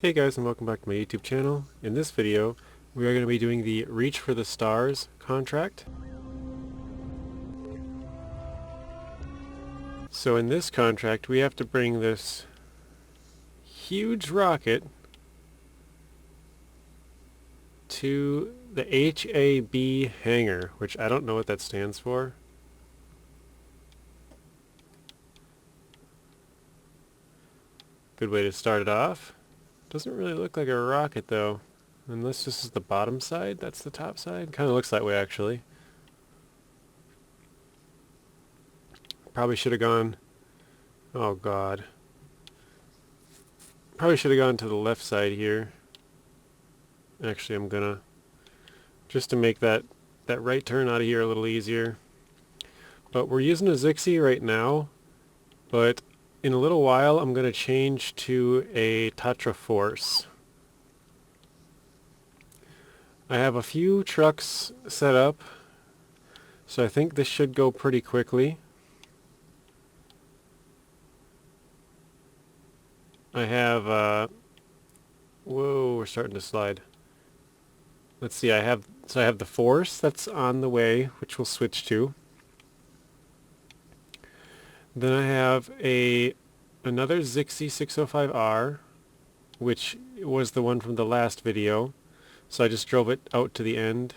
Hey guys, and welcome back to my YouTube channel. In this video we are going to be doing the Reach for the Stars contract. So in this contract we have to bring this huge rocket to the HAB hangar, which I don't know what that stands for. Good way to start it off. Doesn't really look like a rocket though. Unless this is the bottom side, that's the top side. Kind of looks that way actually. Probably should have gone... Oh god. Probably should have gone to the left side here. Actually, I'm gonna... just to make that right turn out of here a little easier. But we're using a Zixi right now, but in a little while I'm gonna change to a Tatra Force. I have a few trucks set up, so I think this should go pretty quickly. I have, whoa, we're starting to slide. Let's see, I have the Force that's on the way, which we'll switch to. Then I have another Zixi 605R, which was the one from the last video. So I just drove it out to the end.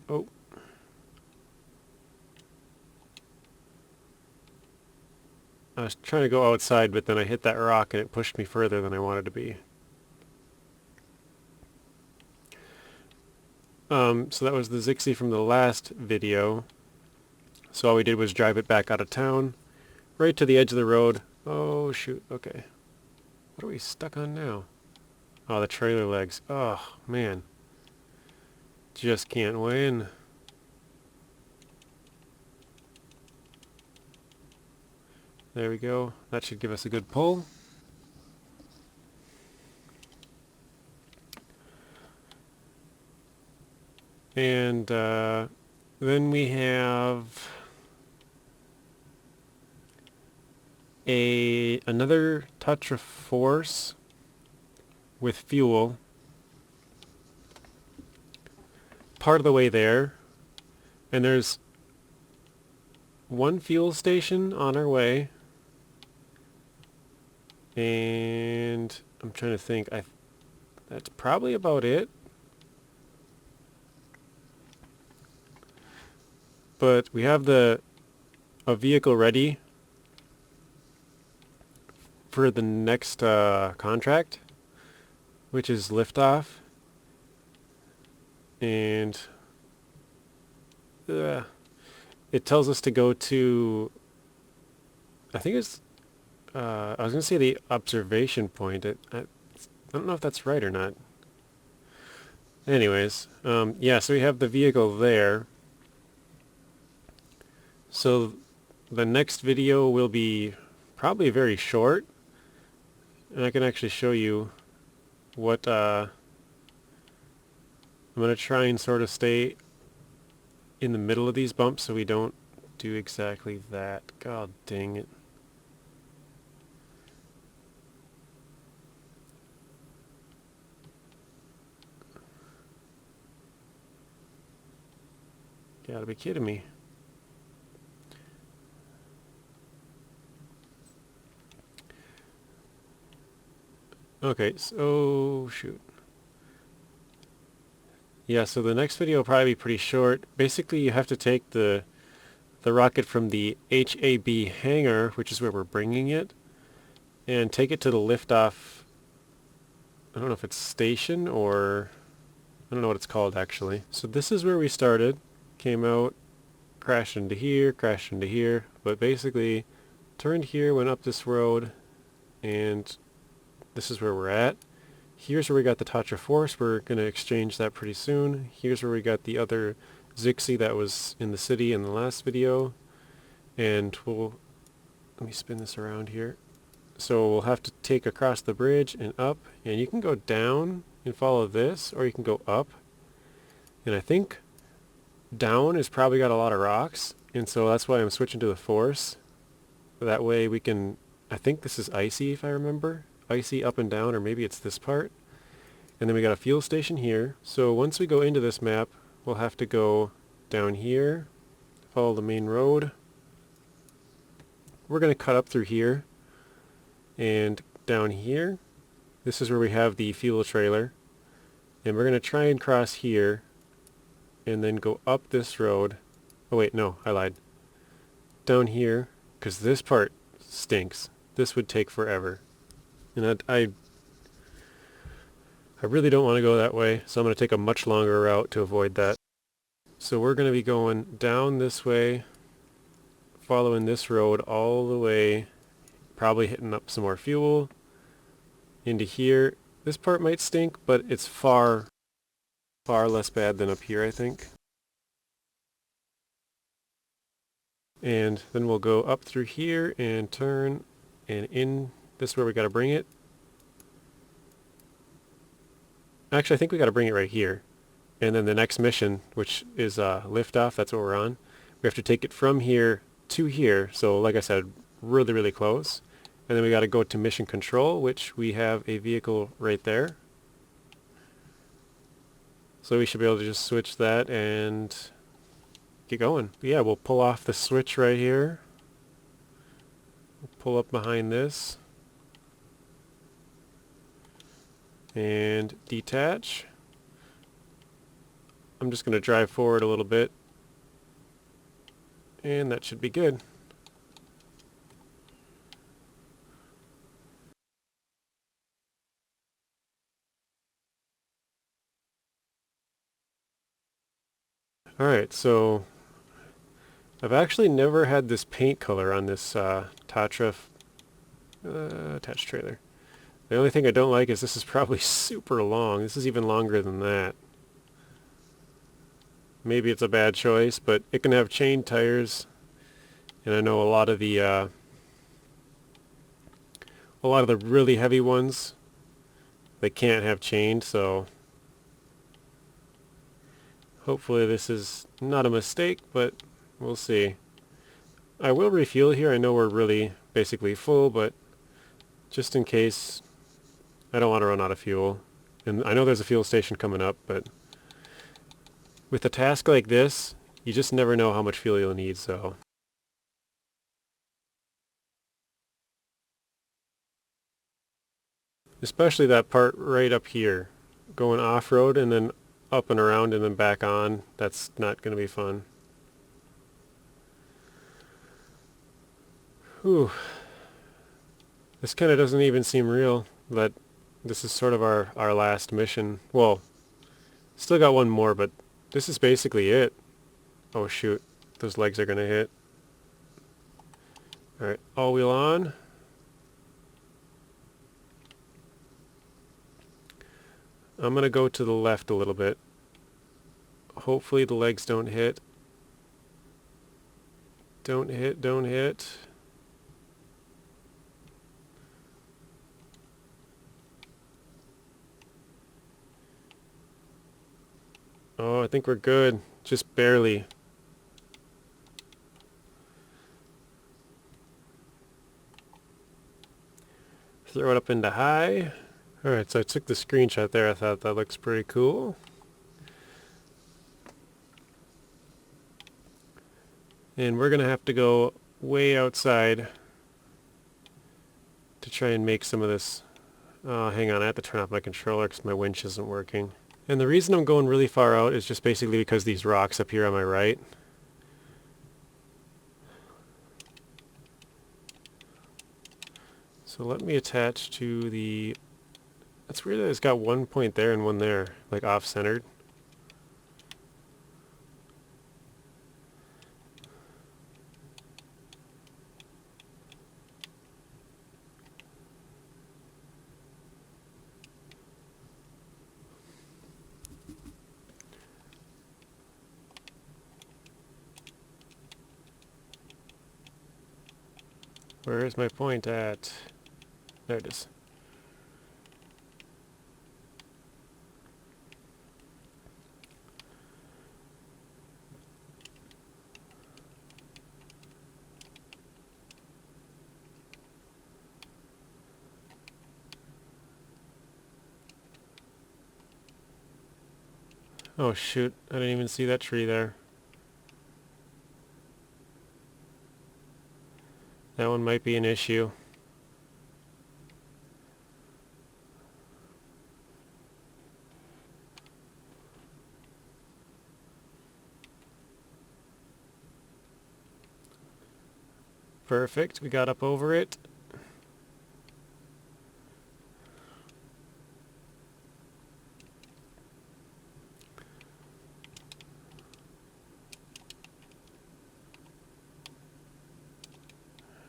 Oh. I was trying to go outside, but then I hit that rock and it pushed me further than I wanted to be. So that was the Zixi from the last video. So all we did was drive it back out of town, right to the edge of the road. Oh shoot, okay. What are we stuck on now? Oh, the trailer legs. Oh, man. Just can't win. There we go. That should give us a good pull. And then we have another Tatra Force with fuel. Part of the way there. And there's one fuel station on our way. And I'm trying to think. That's probably about it. But we have a vehicle ready for the next contract, which is liftoff. And it tells us to go to, I think it's, I was going to say the observation point. I don't know if that's right or not. Anyways, yeah, so we have the vehicle there. So the next video will be probably very short, and I can actually show you what I'm going to try and sort of stay in the middle of these bumps so we don't do exactly that. God dang it. You gotta be kidding me. Okay, so shoot. Yeah, so the next video will probably be pretty short. Basically, you have to take the rocket from the HAB hangar, which is where we're bringing it, and take it to the liftoff. I don't know if it's station or I don't know what it's called actually. So this is where we started. Came out, crashed into here, but basically turned here, went up this road, and this is where we're at. Here's where we got the Tatra Force. We're going to exchange that pretty soon. Here's where we got the other Zixi that was in the city in the last video. And let me spin this around here. So we'll have to take across the bridge and up. And you can go down and follow this, or you can go up. And I think down has probably got a lot of rocks. And so that's why I'm switching to the Force. That way we can... I think this is icy if I remember. icy up and down, or maybe it's this part. And then we got a fuel station here. So once we go into this map, we'll have to go down here, follow the main road. We're going to cut up through here and down here. This is where we have the fuel trailer. And we're going to try and cross here and then go up this road. Oh wait, no, I lied. Down here, because this part stinks. This would take forever. And I really don't want to go that way, so I'm going to take a much longer route to avoid that. So we're going to be going down this way, following this road all the way, probably hitting up some more fuel, into here. This part might stink, but it's far less bad than up here, I think. And then we'll go up through here and turn, and in this is where we got to bring it. Actually, I think we got to bring it right here. And then the next mission, which is liftoff, that's what we're on. We have to take it from here to here. So like I said, really, really close. And then we got to go to mission control, which we have a vehicle right there. So we should be able to just switch that and get going. But yeah, we'll pull off the switch right here. We'll pull up behind this. And detach. I'm just going to drive forward a little bit. And that should be good. Alright, so I've actually never had this paint color on this Tatra attached trailer. The only thing I don't like is this is probably super long. This is even longer than that. Maybe it's a bad choice, but it can have chain tires, and I know a lot of the really heavy ones, they can't have chained, so hopefully this is not a mistake, but we'll see. I will refuel here. I know we're really basically full, but just in case, I don't want to run out of fuel. And I know there's a fuel station coming up, but with a task like this, you just never know how much fuel you'll need, so. Especially that part right up here. Going off-road and then up and around and then back on. That's not going to be fun. Whew. This kind of doesn't even seem real, but this is sort of our last mission. Well, still got one more, but this is basically it. Oh shoot, those legs are going to hit. Alright, all wheel on. I'm going to go to the left a little bit. Hopefully the legs don't hit. Don't hit, don't hit. Oh, I think we're good. Just barely. Throw it up into high. Alright, so I took the screenshot there. I thought that looks pretty cool. And we're going to have to go way outside to try and make some of this. Hang on, I have to turn off my controller because my winch isn't working. And the reason I'm going really far out is just basically because these rocks up here on my right. So let me attach to the... That's weird that it's got one point there and one there, like off-centered. Where is my point at? There it is. Oh shoot, I didn't even see that tree there. That one might be an issue. Perfect, we got up over it.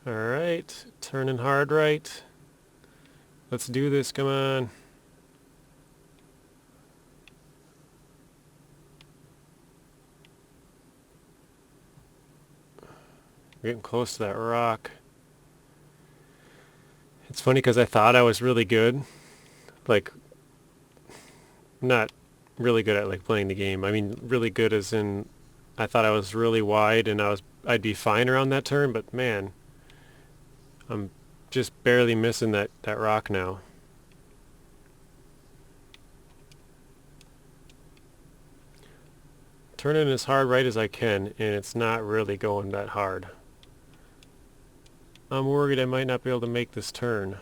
Alright, turning hard right. Let's do this, come on. We're getting close to that rock. It's funny because I thought I was really good. Like, not really good at like playing the game. I mean, really good as in I thought I was really wide and I'd be fine around that turn, but man, I'm just barely missing that rock now. Turning as hard right as I can, and it's not really going that hard. I'm worried I might not be able to make this turn.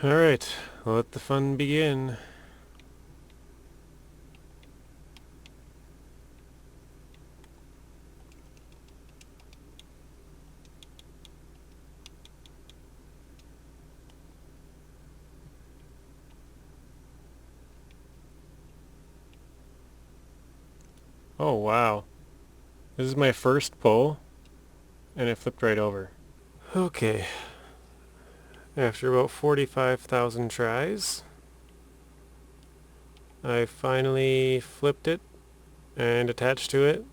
Alright, let the fun begin. Oh wow. This is my first pull, and it flipped right over. Okay. After about 45,000 tries, I finally flipped it and attached to it,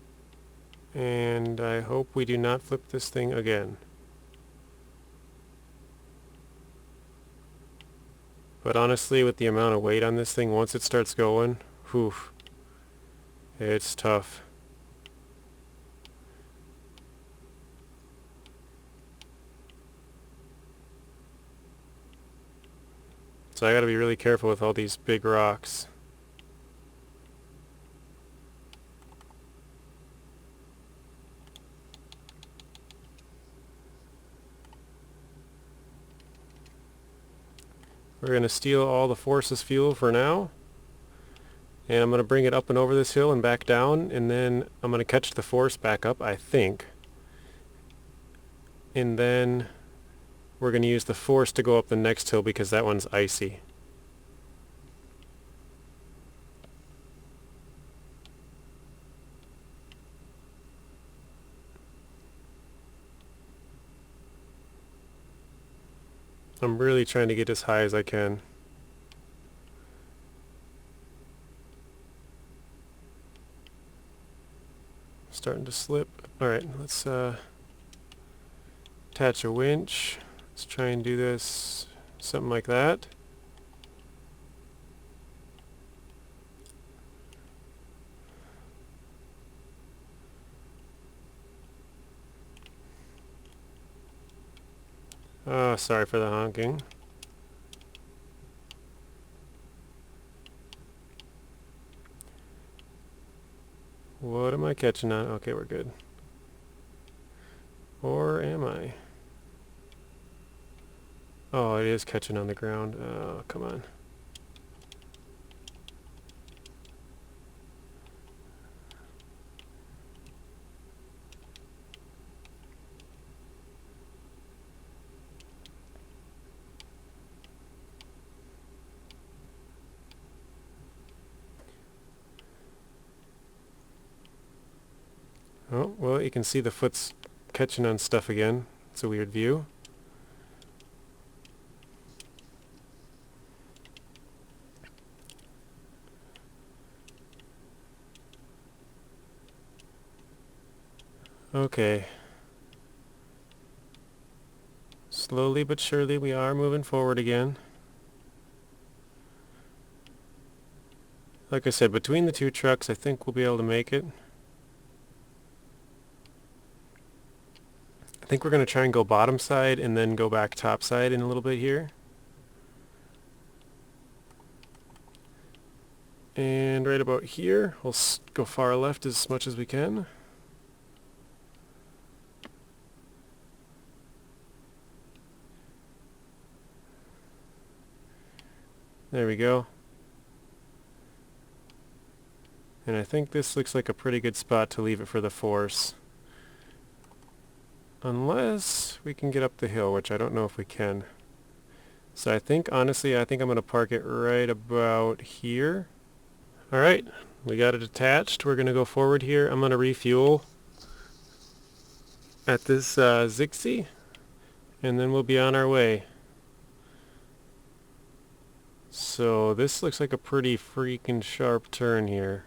and I hope we do not flip this thing again. But honestly, with the amount of weight on this thing, once it starts going, whew, it's tough. So I gotta be really careful with all these big rocks. We're going to steal all the Force's fuel for now. And I'm going to bring it up and over this hill and back down. And then I'm going to catch the Force back up, I think. And then we're going to use the Force to go up the next hill because that one's icy. I'm really trying to get as high as I can. Starting to slip. Alright, let's attach a winch. Let's try and do this, something like that. Oh, sorry for the honking. What am I catching on? Okay, we're good. Or am I? Oh, it is catching on the ground. Oh, come on. Oh, well, you can see the foot's catching on stuff again. It's a weird view. Okay. Slowly but surely we are moving forward again. Like I said, between the two trucks I think we'll be able to make it. I think we're going to try and go bottom side and then go back top side in a little bit here. And right about here, we'll go far left as much as we can. There we go. And I think this looks like a pretty good spot to leave it for the force. Unless we can get up the hill, which I don't know if we can. So I think, honestly, I think I'm going to park it right about here. Alright, we got it attached. We're going to go forward here. I'm going to refuel at this Zixi, and then we'll be on our way. So this looks like a pretty freaking sharp turn here.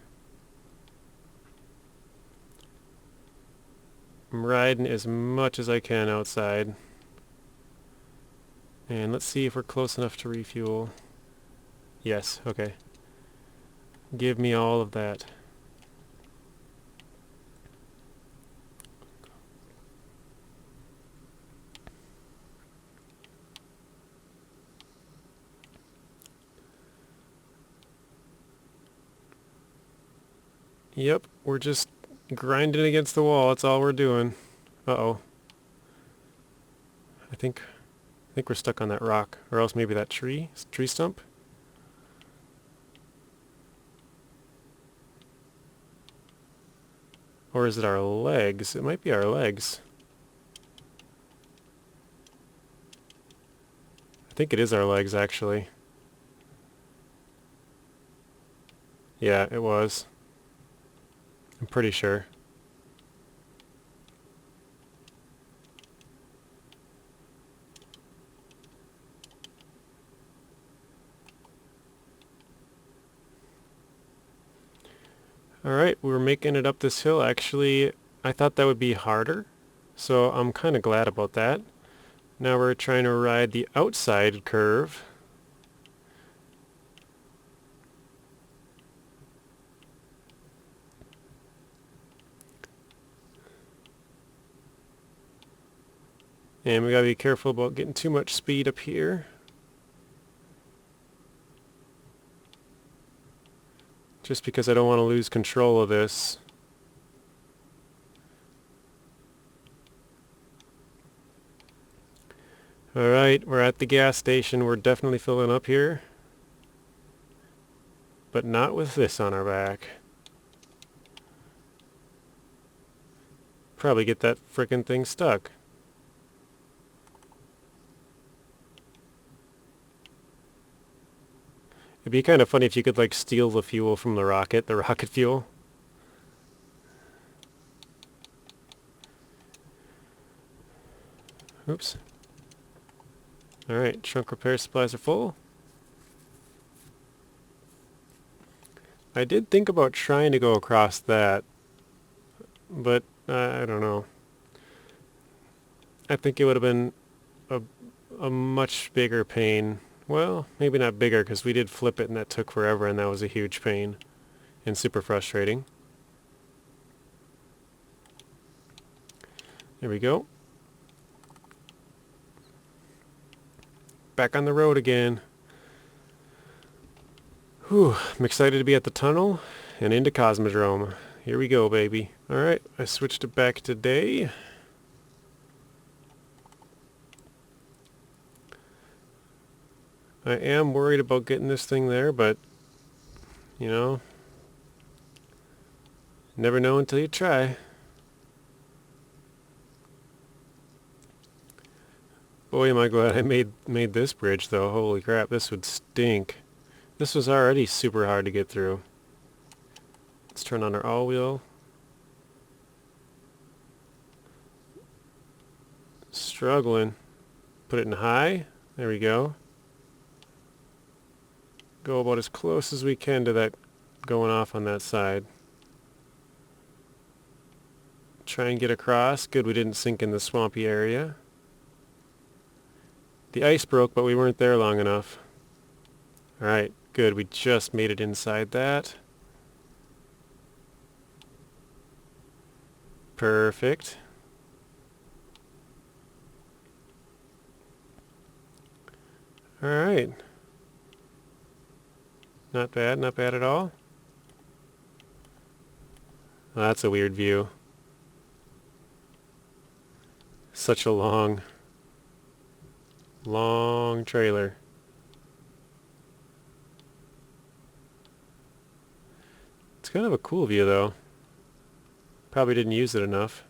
I'm riding as much as I can outside. And let's see if we're close enough to refuel. Yes, okay. Give me all of that. Yep, we're just grinding against the wall. That's all we're doing. Uh-oh. I think we're stuck on that rock, or else maybe that tree stump. Or is it our legs? It might be our legs. I think it is our legs, actually. Yeah, it was. I'm pretty sure. Alright, we're making it up this hill. Actually, I thought that would be harder, so I'm kind of glad about that. Now we're trying to ride the outside curve. And we gotta be careful about getting too much speed up here. Just because I don't want to lose control of this. Alright, we're at the gas station. We're definitely filling up here. But not with this on our back. Probably get that frickin' thing stuck. It'd be kind of funny if you could like steal the fuel from the rocket fuel. Oops. Alright, trunk repair supplies are full. I did think about trying to go across that, but I don't know. I think it would have been a much bigger pain. Well, maybe not bigger, because we did flip it and that took forever and that was a huge pain and super frustrating. There we go. Back on the road again. Whew, I'm excited to be at the tunnel and into Cosmodrome. Here we go, baby. Alright, I switched it back to day. I am worried about getting this thing there, but, you know, never know until you try. Boy, am I glad I made this bridge, though. Holy crap, this would stink. This was already super hard to get through. Let's turn on our all-wheel. Struggling. Put it in high. There we go. Go about as close as we can to that going off on that side. Try and get across. Good, we didn't sink in the swampy area. The ice broke, but we weren't there long enough. Alright, good. We just made it inside that. Perfect. Alright. Not bad, not bad at all. Well, that's a weird view. Such a long trailer. It's kind of a cool view though. Probably didn't use it enough.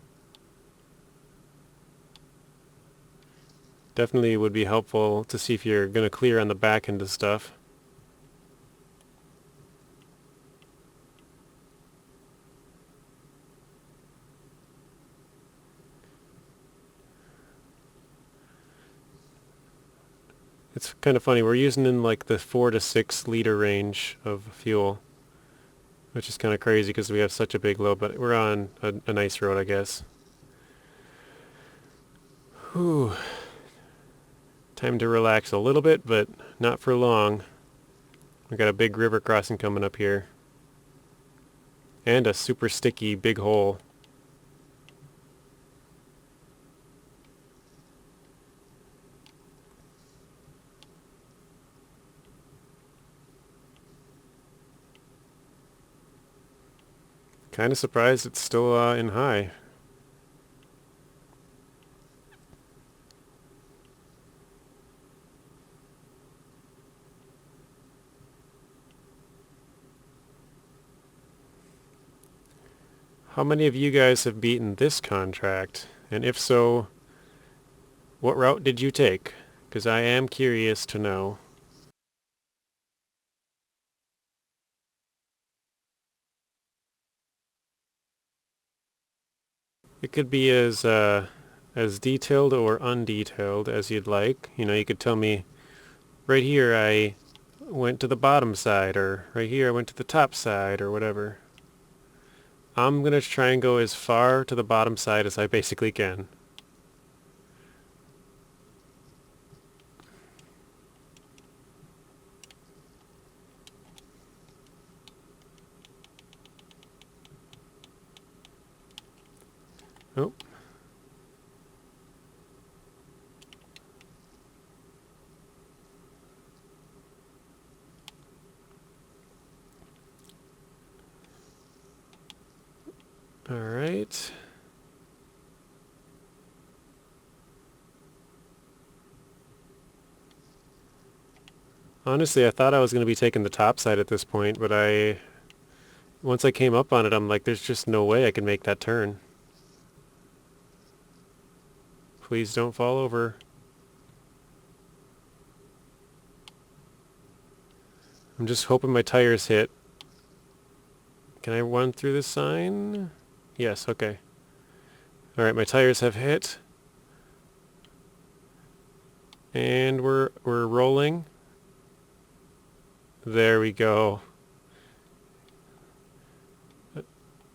Definitely would be helpful to see if you're going to clear on the back end of stuff. It's kind of funny, we're using in like the 4 to 6 liter range of fuel, which is kind of crazy because we have such a big load, but we're on a nice road, I guess. Whew. Time to relax a little bit, but not for long. We got a big river crossing coming up here. And a super sticky big hole. Kind of surprised it's still in high. How many of you guys have beaten this contract? And if so, what route did you take? Because I am curious to know. It could be as detailed or undetailed as you'd like. You know, you could tell me, right here I went to the bottom side, or right here I went to the top side, or whatever. I'm going to try and go as far to the bottom side as I basically can. Oh. All right. Honestly, I thought I was going to be taking the top side at this point, but once I came up on it, I'm like, there's just no way I can make that turn. Please don't fall over. I'm just hoping my tires hit. Can I run through this sign? Yes, okay. Alright, my tires have hit. And we're rolling. There we go.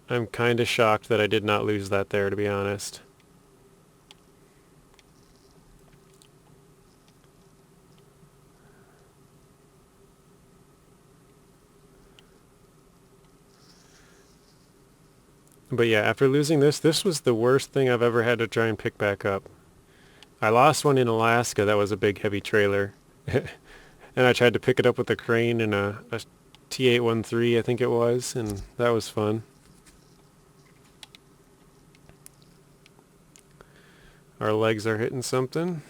I'm kind of shocked that I did not lose that there, to be honest. But yeah, after losing this was the worst thing I've ever had to try and pick back up. I lost one in Alaska that was a big heavy trailer. And I tried to pick it up with a crane and a T815, I think it was, and that was fun. Our legs are hitting something.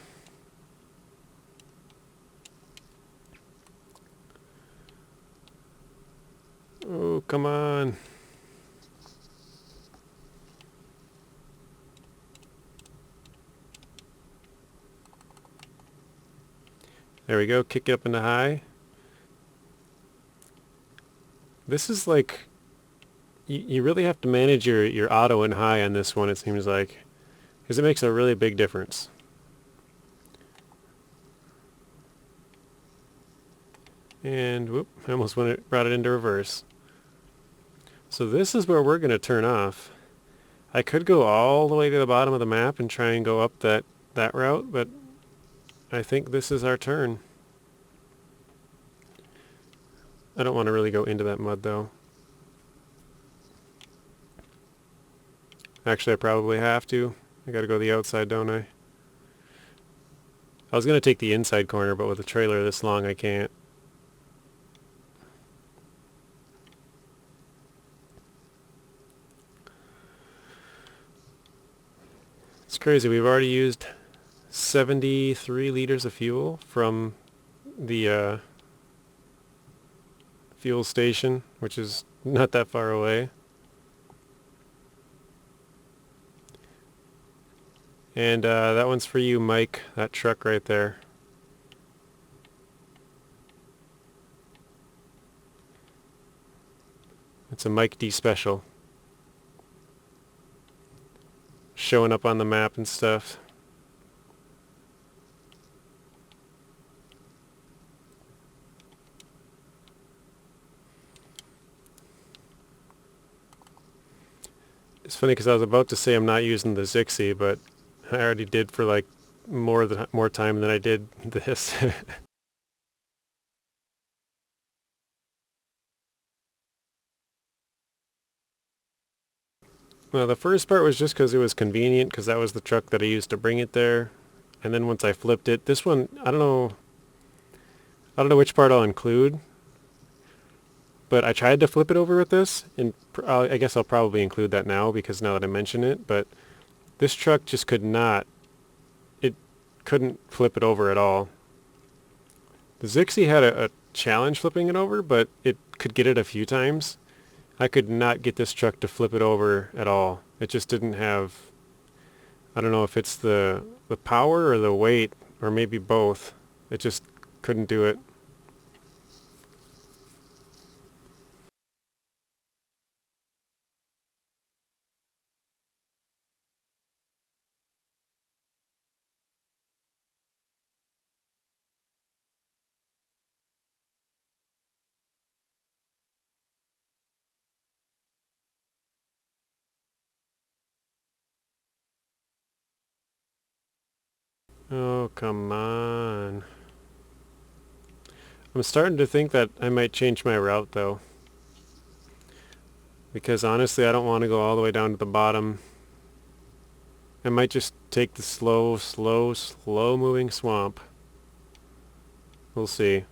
Oh, come on. There we go, kick it up into high. This is like, you really have to manage your auto and high on this one, it seems like, because it makes a really big difference. And whoop, I almost brought it into reverse. So this is where we're going to turn off. I could go all the way to the bottom of the map and try and go up that route, but I think this is our turn. I don't want to really go into that mud though. Actually, I probably have to. I gotta go the outside, don't I? I was going to take the inside corner, but with a trailer this long, I can't. It's crazy. We've already used 73 liters of fuel from the fuel station, which is not that far away. And that one's for you, Mike, that truck right there. It's a Mike D special. Showing up on the map and stuff. It's funny because I was about to say I'm not using the Zixi, but I already did for like more time than I did this. Well, the first part was just because it was convenient, because that was the truck that I used to bring it there. And then once I flipped it, this one, I don't know which part I'll include, but I tried to flip it over with this, and I guess I'll probably include that now, because now that I mention it, but this truck just it couldn't flip it over at all. The Zixi had a challenge flipping it over, but it could get it a few times. I could not get this truck to flip it over at all. It just didn't have, I don't know if it's the power or the weight, or maybe both. It just couldn't do it. Oh, come on. I'm starting to think that I might change my route, though. Because honestly, I don't want to go all the way down to the bottom. I might just take the slow moving swamp. We'll see.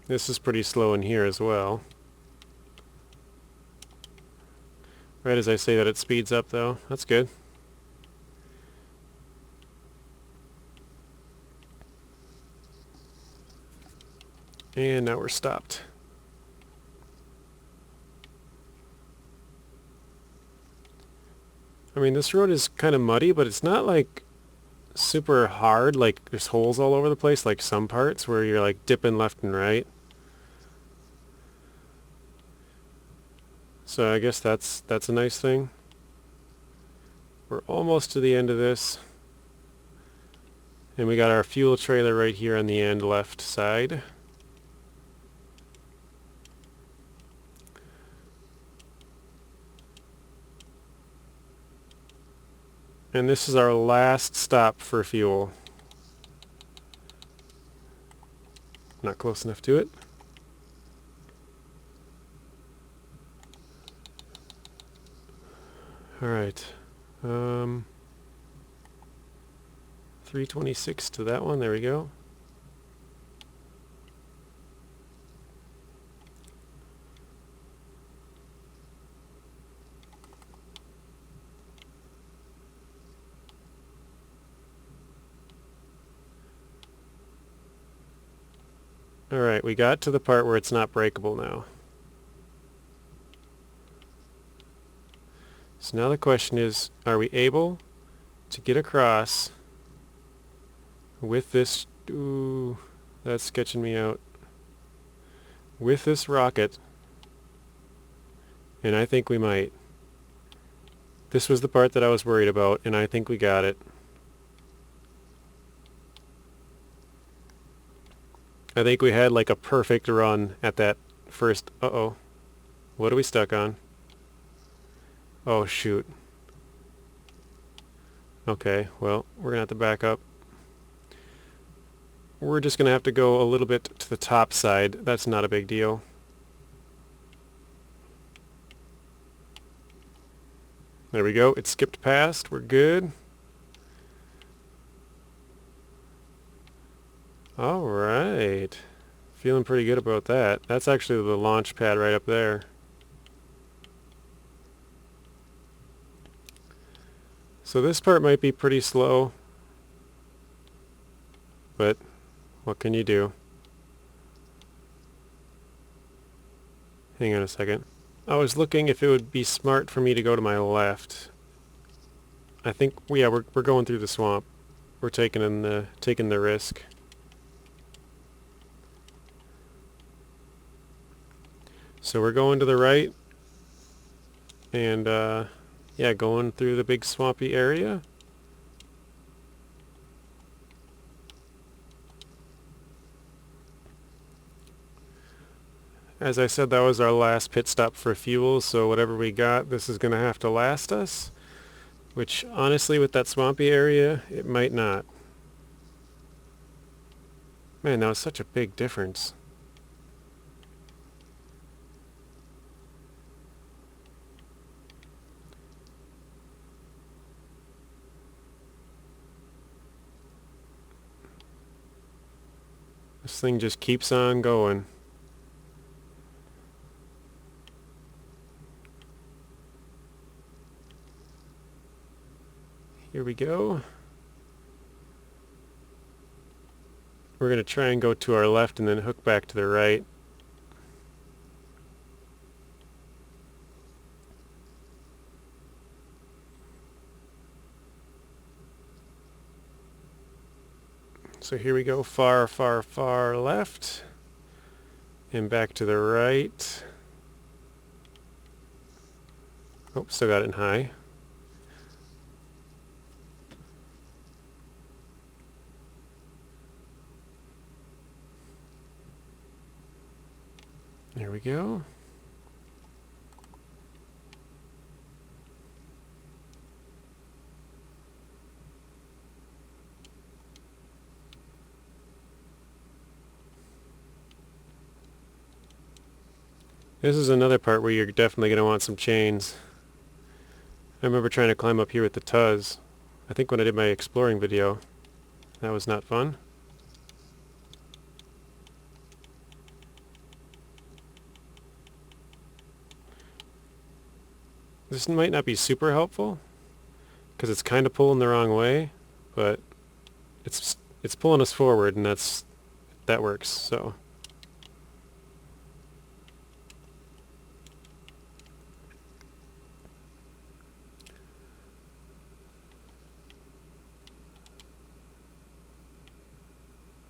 This is pretty slow in here as well. Right as I say that, it speeds up though. That's good. And now we're stopped. I mean, this road is kind of muddy, but it's not like super hard, like there's holes all over the place, like some parts where you're like dipping left and right. So I guess that's a nice thing. We're almost to the end of this. And we got our fuel trailer right here on the end left side. And this is our last stop for fuel. Not close enough to it. All right. 326 to that one. There we go. All right, we got to the part where it's not breakable now. So now the question is, are we able to get across with this, ooh, that's sketching me out, with this rocket? And I think we might. This was the part that I was worried about, and I think we got it. I think we had like a perfect run at that first, uh-oh, what are we stuck on? Oh, shoot. Okay, well, we're going to have to back up. We're just going to have to go a little bit to the top side. That's not a big deal. There we go. It skipped past. We're good. All right. Feeling pretty good about that. That's actually the launch pad right up there. So this part might be pretty slow, but what can you do? Hang on a second. I was looking if it would be smart for me to go to my left. I think, yeah, we're going through the swamp. We're taking the risk. So we're going to the right, and yeah, going through the big swampy area. As I said, that was our last pit stop for fuel, so whatever we got, this is going to have to last us. Which, honestly, with that swampy area, it might not. Man, that was such a big difference. This thing just keeps on going. Here we go. We're going to try and go to our left and then hook back to the right. So here we go, far, far, far left. And back to the right. Oh, still got it in high. There we go. This is another part where you're definitely going to want some chains. I remember trying to climb up here with the Tuz. I think when I did my exploring video. That was not fun. This might not be super helpful, because it's kind of pulling the wrong way, but it's pulling us forward, and that works, so.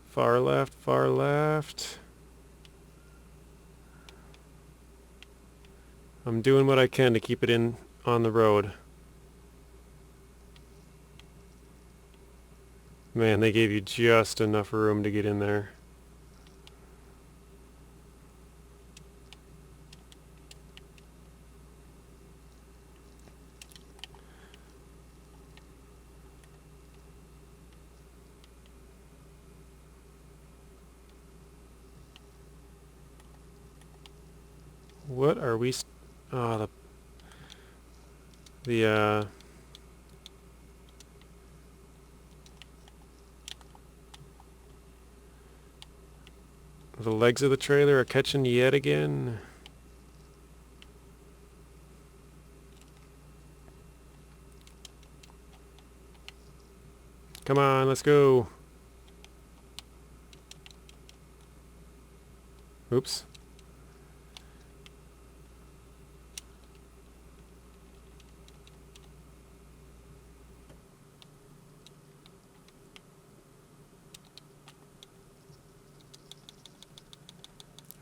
Far left, far left. I'm doing what I can to keep it in on the road. Man, they gave you just enough room to get in there. What are we... Oh, the legs of the trailer are catching yet again. Come on, let's go. Oops.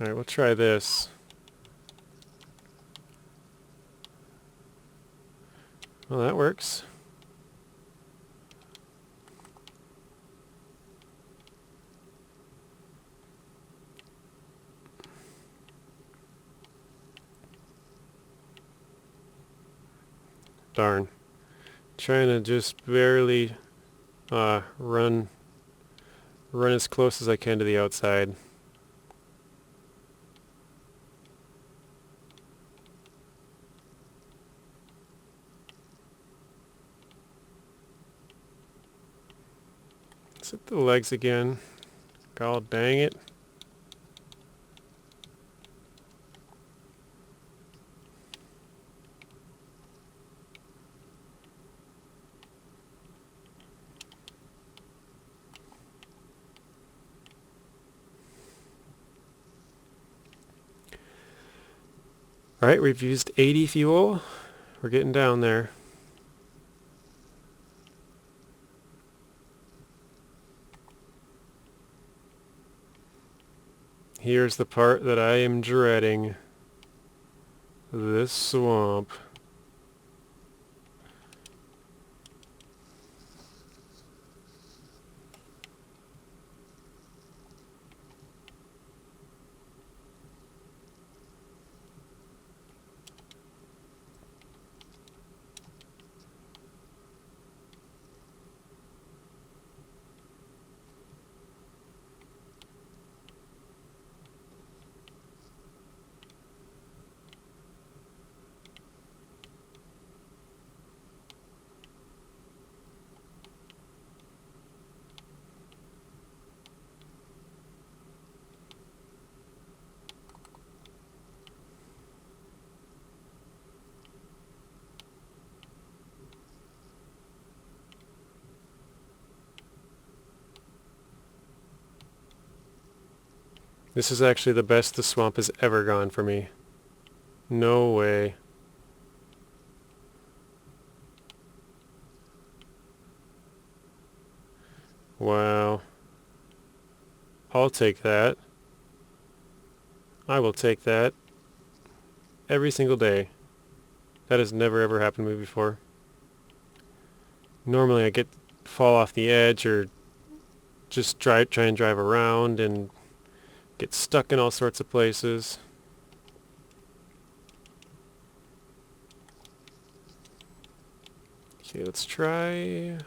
Alright, we'll try this. Well, that works. Darn. Trying to just barely run as close as I can to the outside. Let's hit the legs again. God dang it. Alright, we've used 80 fuel. We're getting down there. Here's the part that I am dreading. This swamp. This is actually the best the swamp has ever gone for me. No way. Wow. I'll take that. I will take that every single day. That has never ever happened to me before. Normally I fall off the edge or just try and drive around and get stuck in all sorts of places. Okay, let's try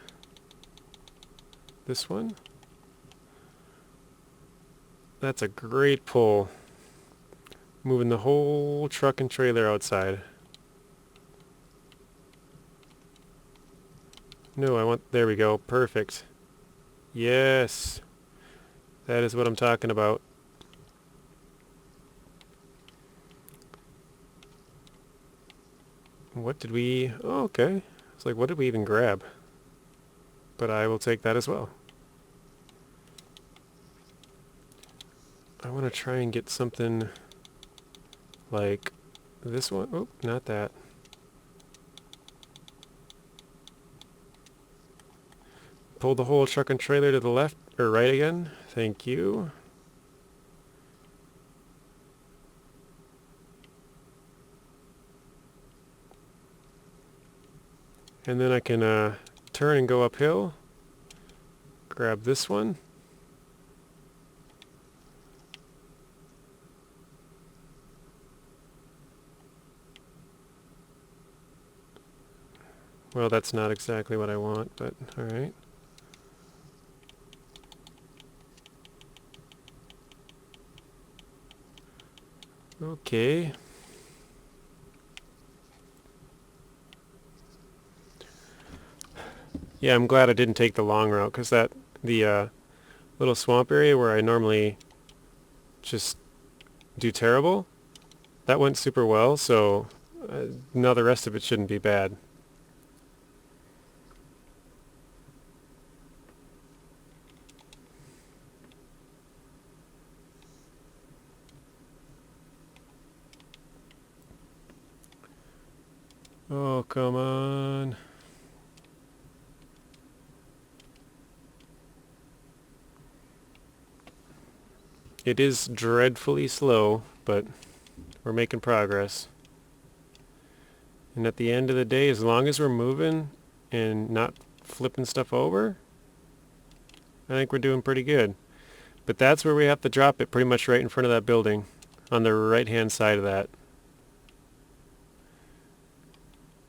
this one. That's a great pull. Moving the whole truck and trailer outside. No, there we go, perfect. Yes, that is what I'm talking about. What did we, oh, okay. It's like, what did we even grab? But I will take that as well. I want to try and get something like this one. Oh, not that. Pull the whole truck and trailer to the left or right again. Thank you. And then I can turn and go uphill. Grab this one. Well, that's not exactly what I want, but alright. Okay. Yeah, I'm glad I didn't take the long route, because the little swamp area where I normally just do terrible, that went super well, so now the rest of it shouldn't be bad. Oh, come on. It is dreadfully slow, but we're making progress. And at the end of the day, as long as we're moving and not flipping stuff over, I think we're doing pretty good. But that's where we have to drop it, pretty much right in front of that building, on the right-hand side of that.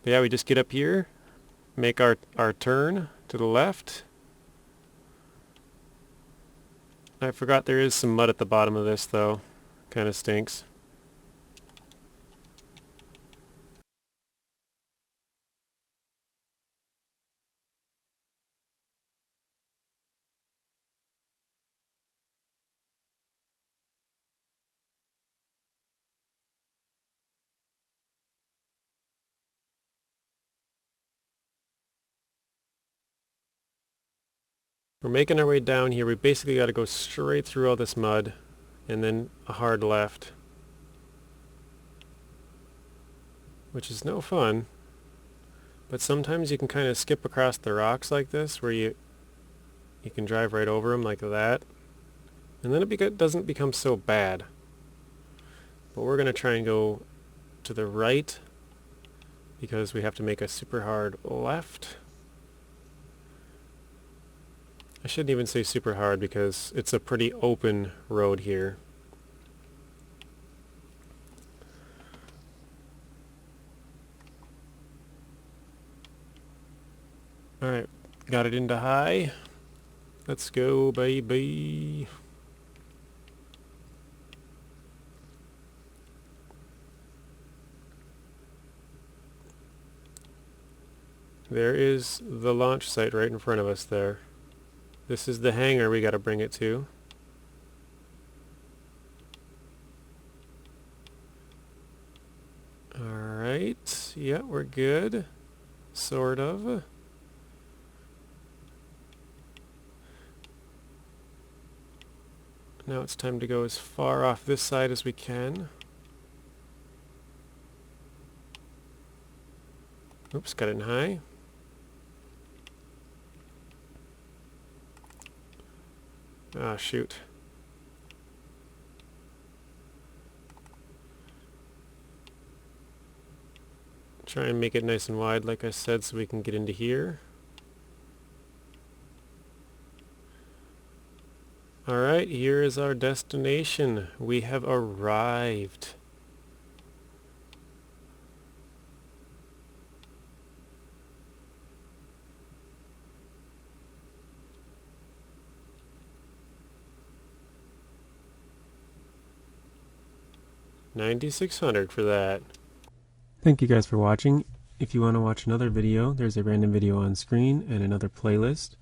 Yeah, we just get up here, make our turn to the left. I forgot there is some mud at the bottom of this though. Kind of stinks. We're making our way down here. We basically got to go straight through all this mud and then a hard left, which is no fun. But sometimes you can kind of skip across the rocks like this where you can drive right over them like that. And then it doesn't become so bad. But we're going to try and go to the right because we have to make a super hard left. I shouldn't even say super hard because it's a pretty open road here. Alright, got it into high. Let's go, baby. There is the launch site right in front of us there. This is the hangar we gotta bring it to. Alright, yeah, we're good. Sort of. Now it's time to go as far off this side as we can. Oops, got it in high. Ah, shoot. Try and make it nice and wide, like I said, so we can get into here. Alright, here is our destination. We have arrived. $9,600 for that. Thank you guys for watching. If you want to watch another video, there's a random video on screen and another playlist.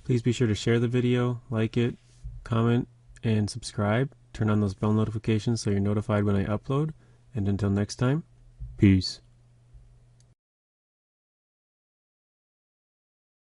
Please be sure to share the video, like it, comment, and subscribe. Turn on those bell notifications so you're notified when I upload. And until next time, peace.